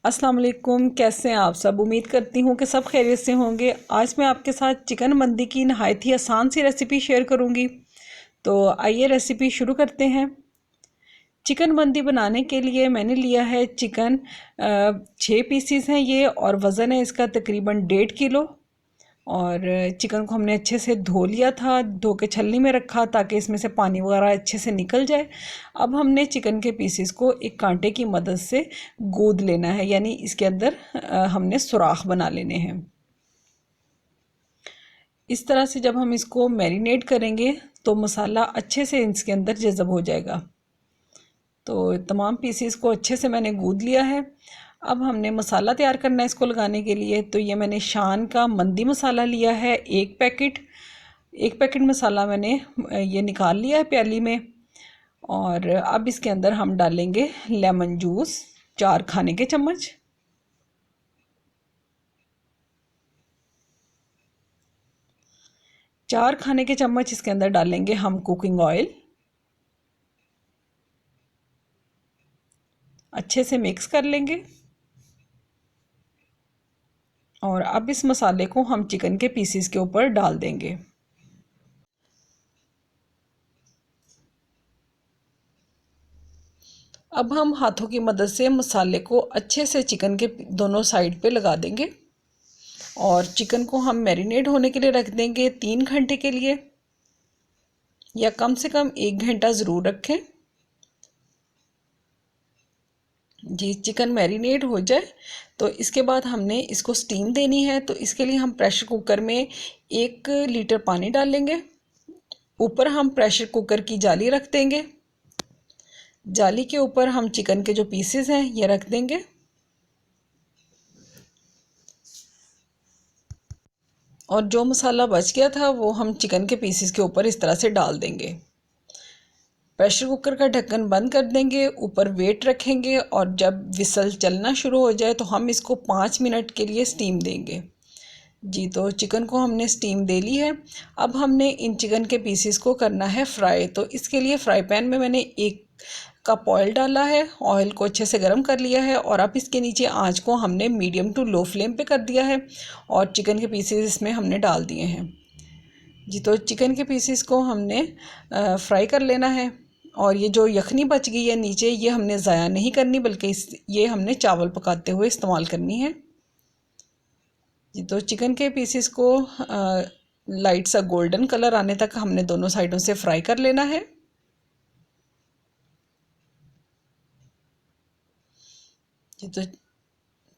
अस्सलाम वालेकुम। कैसे हैं आप सब? उम्मीद करती हूँ कि सब खैरियत से होंगे। आज मैं आपके साथ चिकन मंदी की नहायत ही आसान सी रेसिपी शेयर करूँगी। तो आइए रेसिपी शुरू करते हैं। चिकन मंदी बनाने के लिए मैंने लिया है चिकन, 6 पीसीस हैं ये, और वज़न है इसका तकरीबन 1.5 किलो। और चिकन को हमने अच्छे से धो लिया था, धो के छलनी में रखा ताकि इसमें से पानी वगैरह अच्छे से निकल जाए। अब हमने चिकन के पीसेस को एक कांटे की मदद से गूंद लेना है, यानी इसके अंदर हमने सुराख बना लेने हैं। इस तरह से जब हम इसको मैरिनेट करेंगे तो मसाला अच्छे से इसके अंदर जज़ब हो जाएगा। तो तमाम पीसेस को अच्छे से मैंने गूंद लिया है। अब हमने मसाला तैयार करना है इसको लगाने के लिए। तो ये मैंने शान का मंदी मसाला लिया है, 1 पैकेट। 1 पैकेट मसाला मैंने ये निकाल लिया है प्याली में। और अब इसके अंदर हम डालेंगे लेमन जूस, 4 खाने के चम्मच। चार खाने के चम्मच इसके अंदर डालेंगे हम कुकिंग ऑयल। अच्छे से मिक्स कर लेंगे। और अब इस मसाले को हम चिकन के पीसेस के ऊपर डाल देंगे। अब हम हाथों की मदद से मसाले को अच्छे से चिकन के दोनों साइड पे लगा देंगे। और चिकन को हम मैरिनेट होने के लिए रख देंगे 3 घंटे के लिए, या कम से कम 1 घंटा ज़रूर रखें। जी, चिकन मैरिनेट हो जाए तो इसके बाद हमने इसको स्टीम देनी है। तो इसके लिए हम प्रेशर कुकर में 1 लीटर पानी डालेंगे। ऊपर हम प्रेशर कुकर की जाली रख देंगे। जाली के ऊपर हम चिकन के जो पीसेस हैं ये रख देंगे। और जो मसाला बच गया था वो हम चिकन के पीसेस के ऊपर इस तरह से डाल देंगे। प्रेशर कुकर का ढक्कन बंद कर देंगे, ऊपर वेट रखेंगे, और जब विसल चलना शुरू हो जाए तो हम इसको 5 मिनट के लिए स्टीम देंगे। जी, तो चिकन को हमने स्टीम दे ली है। अब हमने इन चिकन के पीसेस को करना है फ्राई। तो इसके लिए फ्राई पैन में मैंने 1 कप ऑयल डाला है। ऑयल को अच्छे से गर्म कर लिया है, और अब इसके नीचे आंच को हमने मीडियम टू लो फ्लेम पे कर दिया है, और चिकन के पीसेस इसमें हमने डाल दिए हैं। जी, तो चिकन के पीसेस को हमने फ्राई कर लेना है। और ये जो यखनी बच गई है नीचे, ये हमने ज़ाया नहीं करनी, बल्कि ये हमने चावल पकाते हुए इस्तेमाल करनी है। जी, तो चिकन के पीसेस को लाइट सा गोल्डन कलर आने तक हमने दोनों साइडों से फ्राई कर लेना है। जी, तो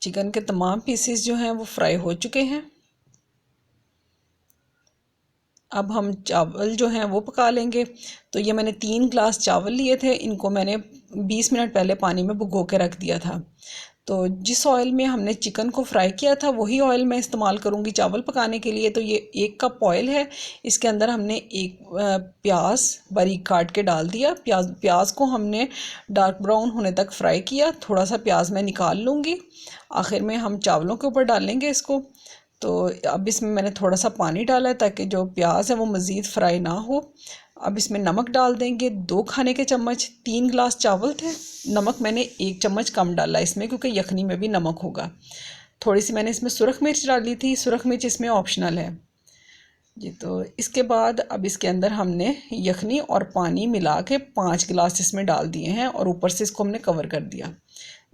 चिकन के तमाम पीसेस जो हैं वो फ्राई हो चुके हैं। अब हम चावल जो हैं वो पका लेंगे। तो ये मैंने 3 ग्लास चावल लिए थे, इनको मैंने 20 मिनट पहले पानी में भिगो के रख दिया था। तो जिस ऑयल में हमने चिकन को फ्राई किया था वही ऑयल मैं इस्तेमाल करूँगी चावल पकाने के लिए। तो ये 1 कप ऑयल है, इसके अंदर हमने एक प्याज बारीक काट के डाल दिया। प्याज को हमने डार्क ब्राउन होने तक फ्राई किया। थोड़ा सा प्याज मैं निकाल लूँगी, आखिर में हम चावलों के ऊपर डालेंगे इसको। तो अब इसमें मैंने थोड़ा सा पानी डाला है ताकि जो प्याज है वो मज़ीद फ्राई ना हो। अब इसमें नमक डाल देंगे 2 खाने के चम्मच। 3 ग्लास चावल थे, नमक मैंने 1 चम्मच कम डाला इसमें, क्योंकि यखनी में भी नमक होगा। थोड़ी सी मैंने इसमें सुरख मिर्च डाली थी, सुरख मिर्च इसमें ऑप्शनल है। जी, तो इसके बाद अब इसके अंदर हमने यखनी और पानी मिला के 5 गिलास इसमें डाल दिए हैं, और ऊपर से इसको हमने कवर कर दिया।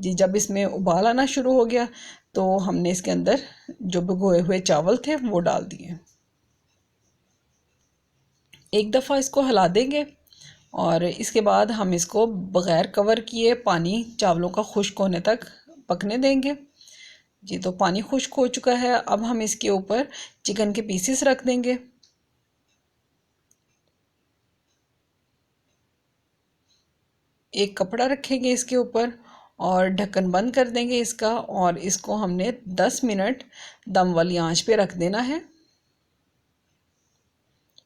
जी, जब इसमें उबाल आना शुरू हो गया तो हमने इसके अंदर जो भिगोए हुए चावल थे वो डाल दिए। एक दफ़ा इसको हिला देंगे, और इसके बाद हम इसको बग़ैर कवर किए पानी चावलों का खुश्क होने तक पकने देंगे। जी, तो पानी खुश्क हो चुका है। अब हम इसके ऊपर चिकन के पीसेस रख देंगे। एक कपड़ा रखेंगे इसके ऊपर, और ढक्कन बंद कर देंगे इसका, और इसको हमने 10 मिनट दम वाली आंच पे रख देना है।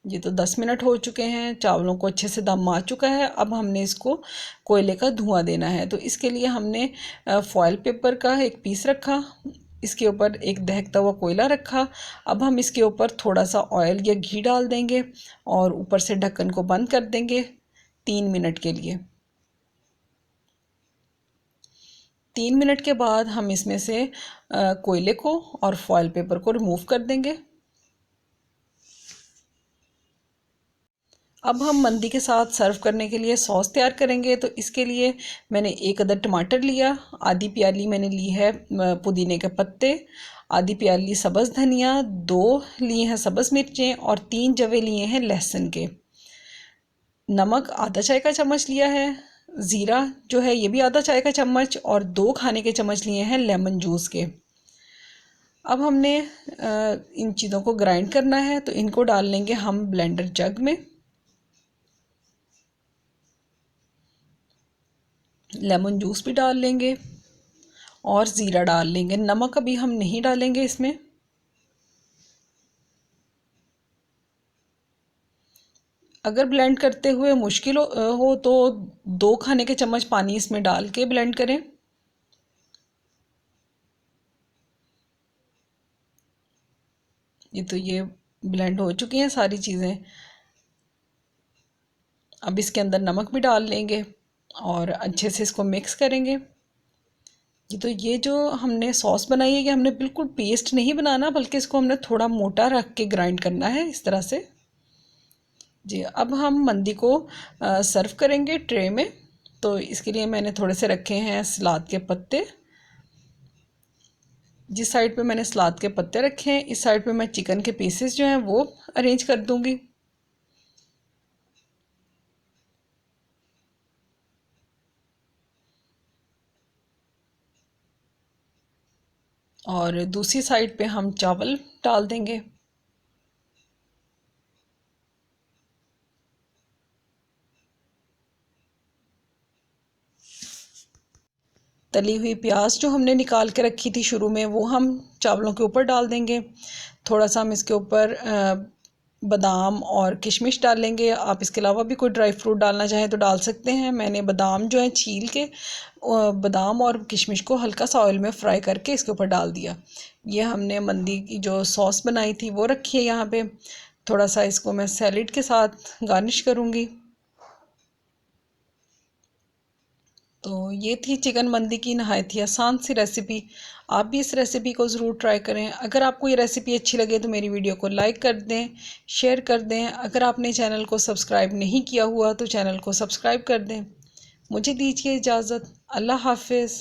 ये तो 10 मिनट हो चुके हैं, चावलों को अच्छे से दम आ चुका है। अब हमने इसको कोयले का धुआं देना है। तो इसके लिए हमने फॉयल पेपर का एक पीस रखा, इसके ऊपर एक दहकता हुआ कोयला रखा। अब हम इसके ऊपर थोड़ा सा ऑयल या घी डाल देंगे, और ऊपर से ढक्कन को बंद कर देंगे 3 मिनट के लिए। 3 मिनट के बाद हम इसमें से कोयले को और फॉयल पेपर को रिमूव कर देंगे। अब हम मंदी के साथ सर्व करने के लिए सॉस तैयार करेंगे। तो इसके लिए मैंने 1 अदद टमाटर लिया, आधी प्याली मैंने ली है पुदीने के पत्ते, आधी प्याली सब्ज़ धनिया, 2 लिए हैं सब्ज़ मिर्चें और 3 जवे लिए हैं लहसुन के। नमक आधा चाय का चम्मच लिया है, ज़ीरा जो है ये भी आधा चाय का चम्मच और 2 खाने के चम्मच लिए हैं लेमन जूस के। अब हमने इन चीज़ों को ग्राइंड करना है, तो इनको डाल लेंगे हम ब्लेंडर जग में। लेमन जूस भी डाल लेंगे और ज़ीरा डाल लेंगे। नमक अभी हम नहीं डालेंगे इसमें। अगर ब्लेंड करते हुए मुश्किल हो तो 2 खाने के चम्मच पानी इसमें डाल के ब्लेंड करें। ये ब्लेंड हो चुकी हैं सारी चीज़ें। अब इसके अंदर नमक भी डाल लेंगे और अच्छे से इसको मिक्स करेंगे। ये जो हमने सॉस बनाई है, ये हमने बिल्कुल पेस्ट नहीं बनाना, बल्कि इसको हमने थोड़ा मोटा रख के ग्राइंड करना है इस तरह से। जी, अब हम मंदी को सर्व करेंगे ट्रे में। तो इसके लिए मैंने थोड़े से रखे हैं सलाद के पत्ते। जिस साइड पे मैंने सलाद के पत्ते रखे हैं, इस साइड पे मैं चिकन के पीसेस जो हैं वो अरेंज कर दूंगी। और दूसरी साइड पे हम चावल डाल देंगे। तली हुई प्याज जो हमने निकाल के रखी थी शुरू में, वो हम चावलों के ऊपर डाल देंगे। थोड़ा सा हम इसके ऊपर बादाम और किशमिश डालेंगे। आप इसके अलावा भी कोई ड्राई फ्रूट डालना चाहें तो डाल सकते हैं। मैंने बादाम जो है छील के बादाम और किशमिश को हल्का सा ऑयल में फ्राई करके इसके ऊपर डाल दिया। ये हमने मंदी की जो सॉस बनाई थी वो रखी है यहाँ पे। थोड़ा सा इसको मैं सैलेड के साथ गार्निश करूँगी। तो ये थी चिकन मंदी की नहायत ही आसान सी रेसिपी। आप भी इस रेसिपी को ज़रूर ट्राई करें। अगर आपको ये रेसिपी अच्छी लगे तो मेरी वीडियो को लाइक कर दें, शेयर कर दें। अगर आपने चैनल को सब्सक्राइब नहीं किया हुआ तो चैनल को सब्सक्राइब कर दें। मुझे दीजिए इजाज़त। अल्लाह हाफिज़।